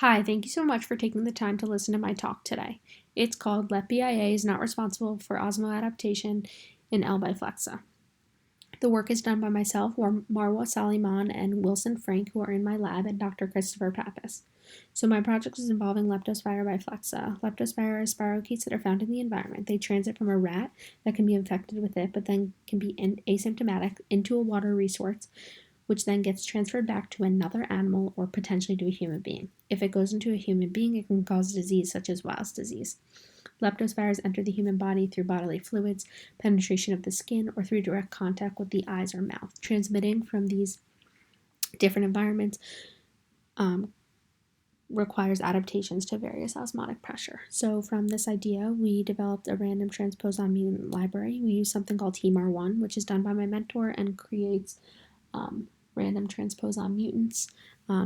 Hi, thank you so much for taking the time to listen to my talk today. It's called Let BIA is Not Responsible for Osmoadaptation in L. biflexa. The work is done by myself, Marwa Saliman, and Wilson Frank, who are in my lab, and Dr. Christopher Pappas. So my project is involving Leptospira biflexa. Leptospira are spirochetes that are found in the environment. They transit from a rat that can be infected with it, but then can be asymptomatic into a water resource, which then gets transferred back to another animal or potentially to a human being. If it goes into a human being, it can cause disease such as Weil's disease. Leptospires enter the human body through bodily fluids, penetration of the skin, or through direct contact with the eyes or mouth. Transmitting from these different environments requires adaptations to various osmotic pressure. So from this idea, we developed a random transposon mutant library. We use something called HEMAR1, which is done by my mentor and creates random transposon mutants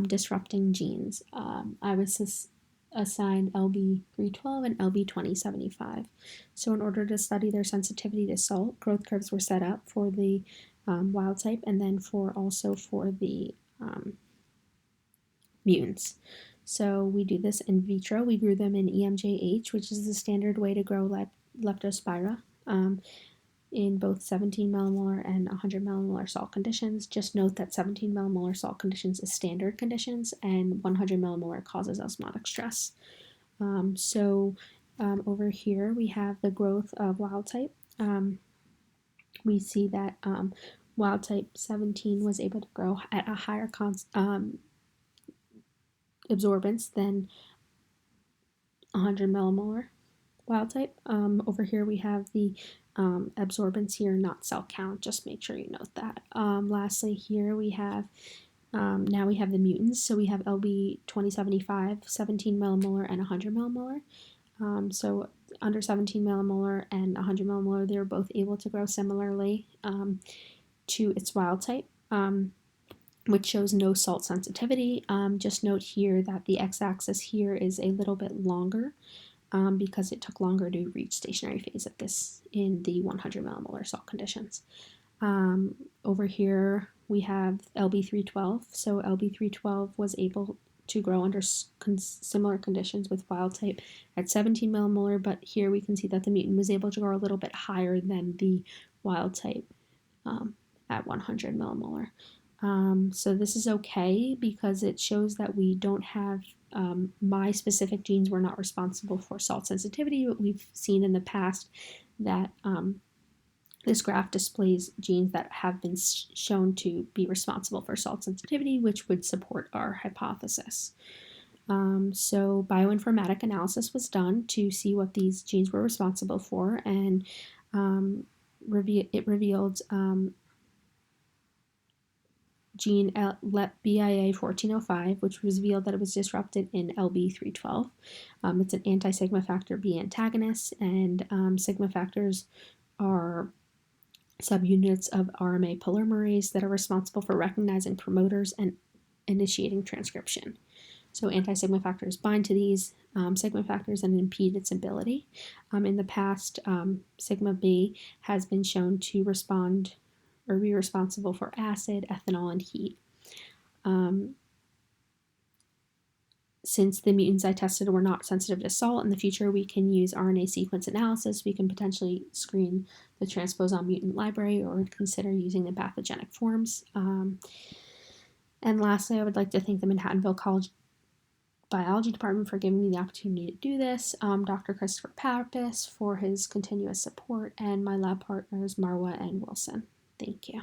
disrupting genes. I was assigned LB312 and LB2075. So in order to study their sensitivity to salt, growth curves were set up for the wild type and then also for the mutants. So we do this in vitro. We grew them in EMJH, which is the standard way to grow Leptospira. In both 17 millimolar and 100 millimolar salt conditions. Just note that 17 millimolar salt conditions is standard conditions and 100 millimolar causes osmotic stress. Over here we have the growth of wild type. We see that wild type 17 was able to grow at a higher absorbance than 100 millimolar wild type. Over here we have the absorbance here, not cell count. Just make sure you note that. Lastly, here we have now we have the mutants. So we have LB2075, 17 millimolar, and 100 millimolar. So under 17 millimolar and 100 millimolar, they're both able to grow similarly to its wild type, which shows no salt sensitivity. Just note here that the x-axis here is a little bit longer because it took longer to reach stationary phase at this in the 100 millimolar salt conditions. Over here we have LB312. So LB312 was able to grow under similar conditions with wild type at 17 millimolar, but here we can see that the mutant was able to grow a little bit higher than the wild type at 100 millimolar. So this is okay because it shows that we don't have my specific genes were not responsible for salt sensitivity, but we've seen in the past that this graph displays genes that have been shown to be responsible for salt sensitivity, which would support our hypothesis. So bioinformatic analysis was done to see what these genes were responsible for, and it revealed gene BIA 1405, which revealed that it was disrupted in LB312. It's an anti-sigma factor B antagonist, and sigma factors are subunits of RMA polymerase that are responsible for recognizing promoters and initiating transcription. So anti-sigma factors bind to these sigma factors and impede its ability. In the past, sigma B has been shown to respond or be responsible for acid, ethanol, and heat. Since the mutants I tested were not sensitive to salt, in the future we can use RNA sequence analysis. We can potentially screen the transposon mutant library or consider using the pathogenic forms. And lastly, I would like to thank the Manhattanville College Biology Department for giving me the opportunity to do this, Dr. Christopher Pappas for his continuous support, and my lab partners Marwa and Wilson. Thank you.